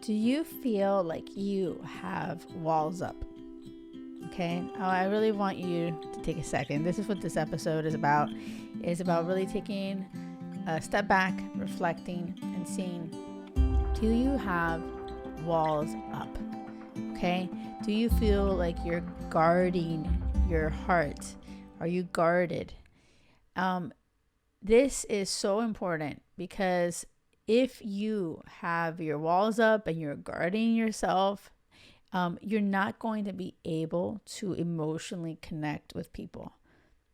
Do you feel like you have walls up? Okay. Oh, I really want you to take a second. This is what this episode is about. It's about really taking a step back, reflecting, and seeing, do you have walls up? Okay. Do you feel like you're guarding your heart? Are you guarded? This is so important because if you have your walls up and you're guarding yourself, you're not going to be able to emotionally connect with people.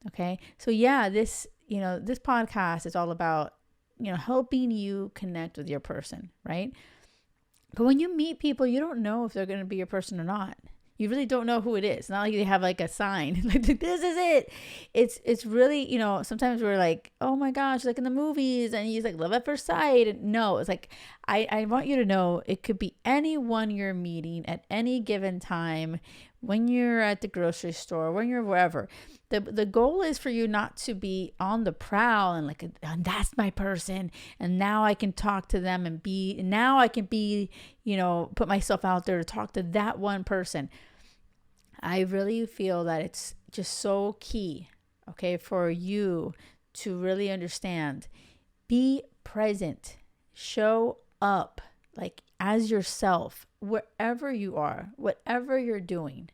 Okay. So yeah, this podcast is all about, helping you connect with your person, right? But when you meet people, you don't know if they're going to be your person or not. You really don't know who it is. It's not like they have like a sign like this is it. It's really, sometimes we're like, oh my gosh, like in the movies, and he's like love at first sight. And no, it's like I want you to know it could be anyone you're meeting at any given time, when you're at the grocery store, when you're wherever. The goal is for you not to be on the prowl and like, that's my person, and now I can talk to them and now I can be, put myself out there to talk to that one person. I really feel that it's just so key, okay, for you to really understand. Be present, show up like as yourself, wherever you are, whatever you're doing.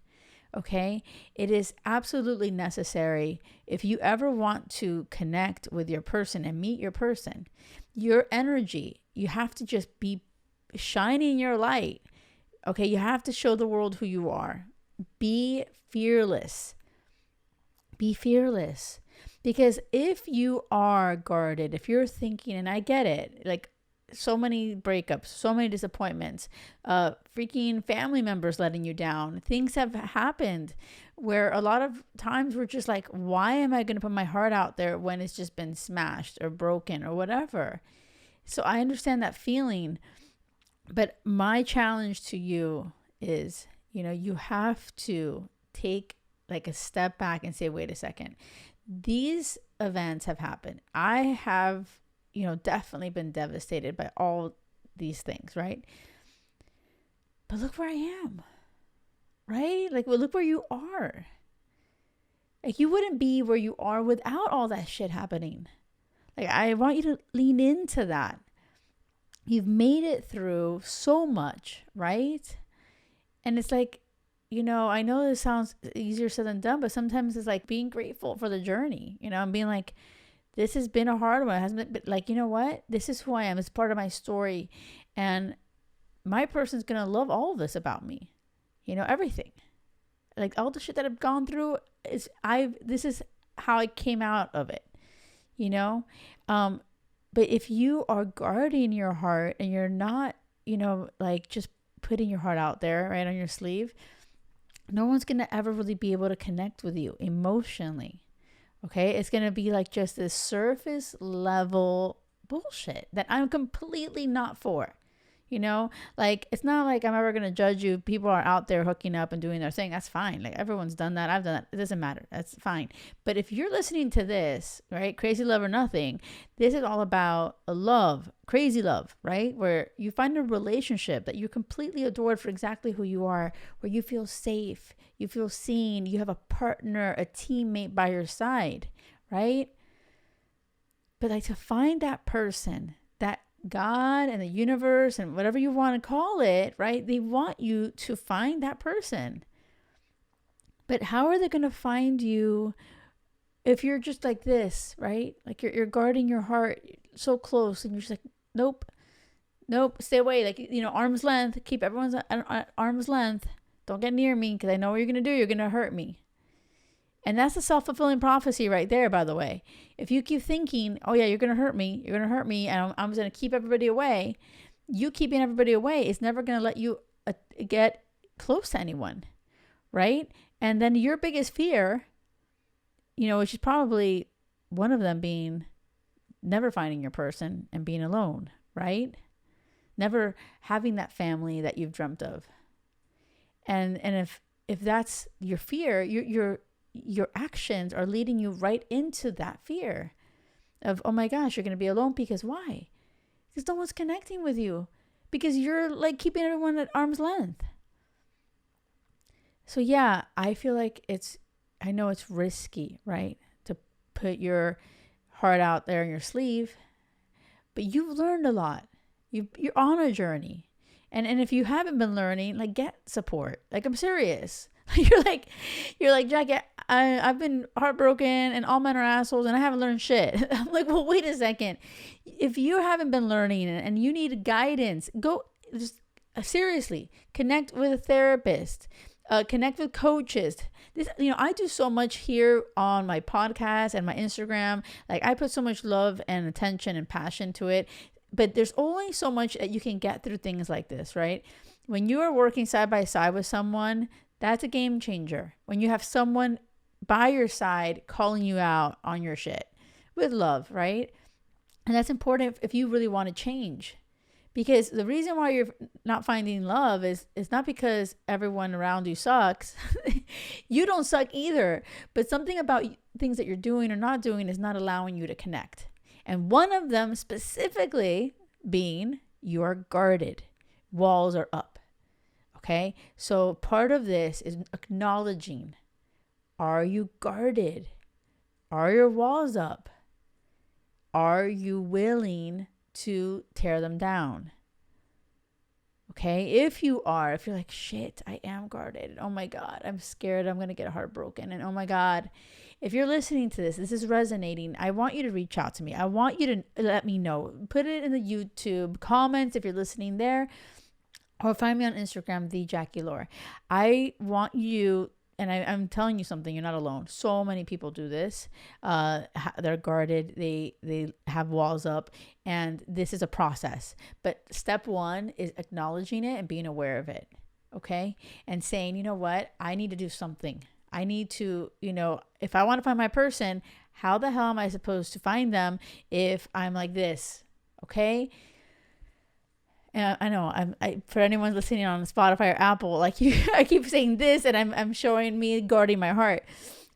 Okay, it is absolutely necessary if you ever want to connect with your person and meet your person. Your energy, you have to just be shining your light. Okay, you have to show the world who you are. Be fearless. Be fearless. Because if you are guarded, if you're thinking, and I get it, like so many breakups, so many disappointments, freaking family members letting you down. Things have happened where a lot of times we're just like, why am I going to put my heart out there when it's just been smashed or broken or whatever? So I understand that feeling. But my challenge to you is, you have to take like a step back and say, wait a second, these events have happened. I have definitely been devastated by all these things, right? But look where I am, right? Like, well, look where you are. Like, you wouldn't be where you are without all that shit happening. Like, I want you to lean into that. You've made it through so much, right? And it's like, I know this sounds easier said than done, but sometimes it's like being grateful for the journey, and being like, this has been a hard one. It hasn't been, but like, you know what? This is who I am. It's part of my story. And my person's going to love all of this about me. Everything. Like all the shit that I've gone through this is how I came out of it, But if you are guarding your heart and you're not, like just putting your heart out there right on your sleeve, no one's going to ever really be able to connect with you emotionally. Okay, it's going to be like just this surface level bullshit that I'm completely not for. Like it's not like I'm ever going to judge you. People are out there hooking up and doing their thing. That's fine. Like everyone's done that. I've done that. It doesn't matter. That's fine. But if you're listening to this, right, Crazy Love or Nothing, this is all about a love, crazy love, right? Where you find a relationship that you're completely adored for exactly who you are, where you feel safe, you feel seen, you have a partner, a teammate by your side, right? But like to find that person, that God and the universe and whatever you want to call it, right? They want you to find that person. But how are they going to find you if you're just like this, right? Like you're guarding your heart so close and you're just like, nope, stay away. Like, arm's length, keep everyone's at arm's length. Don't get near me because I know what you're going to do. You're going to hurt me. And that's a self-fulfilling prophecy right there, by the way. If you keep thinking, oh yeah, you're going to hurt me, and I'm going to keep everybody away, you keeping everybody away is never going to let you get close to anyone, right? And then your biggest fear, which is probably one of them being never finding your person and being alone, right? Never having that family that you've dreamt of. And if that's your fear, your actions are leading you right into that fear of, oh my gosh, you're going to be alone because why? Because no one's connecting with you. because you're like keeping everyone at arm's length. So yeah, I feel like I know it's risky, right? To put your heart out there in your sleeve, but you've learned a lot. You're on a journey. And if you haven't been learning, like, get support. Like, I'm serious. You're like, Jackie, I've been heartbroken and all men are assholes and I haven't learned shit. I'm like, well, wait a second. If you haven't been learning and you need guidance, go just seriously connect with a therapist, connect with coaches. I do so much here on my podcast and my Instagram. Like, I put so much love and attention and passion to it, but there's only so much that you can get through things like this, right? When you are working side by side with someone, that's a game changer. When you have someone by your side calling you out on your shit with love, right? And that's important if you really want to change. Because the reason why you're not finding love is not because everyone around you sucks. You don't suck either. But something about things that you're doing or not doing is not allowing you to connect. And one of them specifically being you are guarded. Walls are up. Okay, so part of this is acknowledging, are you guarded? Are your walls up? Are you willing to tear them down? Okay, if you're like, shit, I am guarded. Oh my God, I'm scared I'm going to get heartbroken. And oh my God, if you're listening to this is resonating, I want you to reach out to me. I want you to let me know. Put it in the YouTube comments if you're listening there. Or find me on Instagram, the Jackie Lore. I want you, and I'm telling you something, you're not alone. So many people do this. They're guarded. They have walls up, and this is a process. But step one is acknowledging it and being aware of it, okay? And saying, you know what? I need to do something. I need to, if I want to find my person, how the hell am I supposed to find them if I'm like this, okay? And I know for anyone listening on Spotify or Apple, like I keep saying this, and I'm showing me guarding my heart.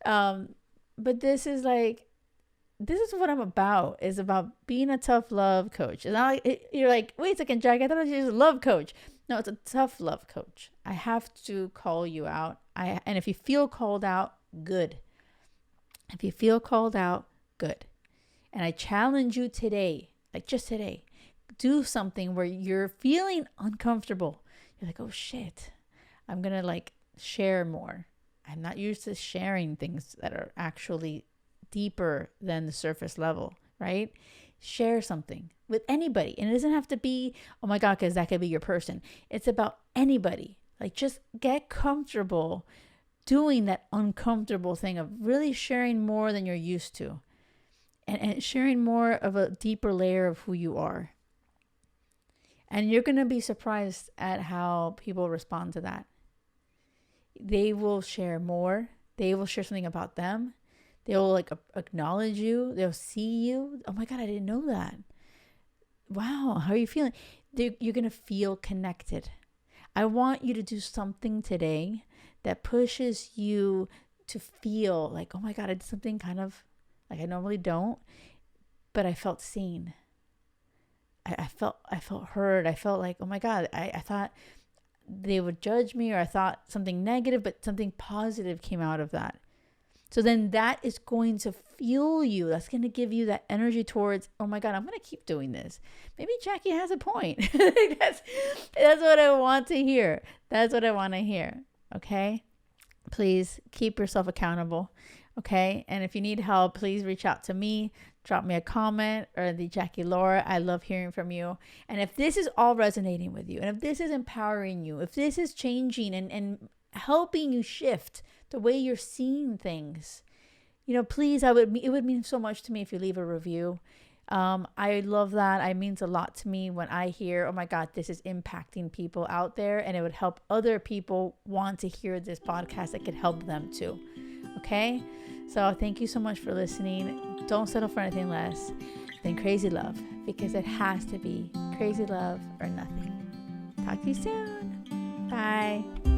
But this is what I'm about. Is about being a tough love coach. It's not like you're like, wait a second, Jack. I thought I was just a love coach. No, it's a tough love coach. I have to call you out. And if you feel called out, good. If you feel called out, good. And I challenge you today, like just today. Do something where you're feeling uncomfortable. You're like, oh shit, I'm going to share more. I'm not used to sharing things that are actually deeper than the surface level, right? Share something with anybody. And it doesn't have to be, oh my God, because that could be your person. It's about anybody. Like, just get comfortable doing that uncomfortable thing of really sharing more than you're used to. And sharing more of a deeper layer of who you are. And you're going to be surprised at how people respond to that. They will share more. They will share something about them. They will acknowledge you. They'll see you. Oh my God, I didn't know that. Wow, how are you feeling? You're going to feel connected. I want you to do something today that pushes you to feel like, oh my God, I did something kind of like I normally don't, but I felt seen. I felt heard. I felt like, oh my God, I thought they would judge me, or I thought something negative, but something positive came out of that. So then that is going to fuel you. That's going to give you that energy towards, oh my God, I'm going to keep doing this. Maybe Jackie has a point. That's what I want to hear. That's what I want to hear. Okay. Please keep yourself accountable. Okay. And if you need help, please reach out to me. Drop me a comment, or the Jackie Lore. I love hearing from you. And if this is all resonating with you, and if this is empowering you, if this is changing and helping you shift the way you're seeing things, please, it would mean so much to me if you leave a review. I love that. It means a lot to me when I hear, oh my God, this is impacting people out there, and it would help other people want to hear this podcast that could help them too. Okay. So thank you so much for listening. Don't settle for anything less than crazy love, because it has to be crazy love or nothing. Talk to you soon. Bye.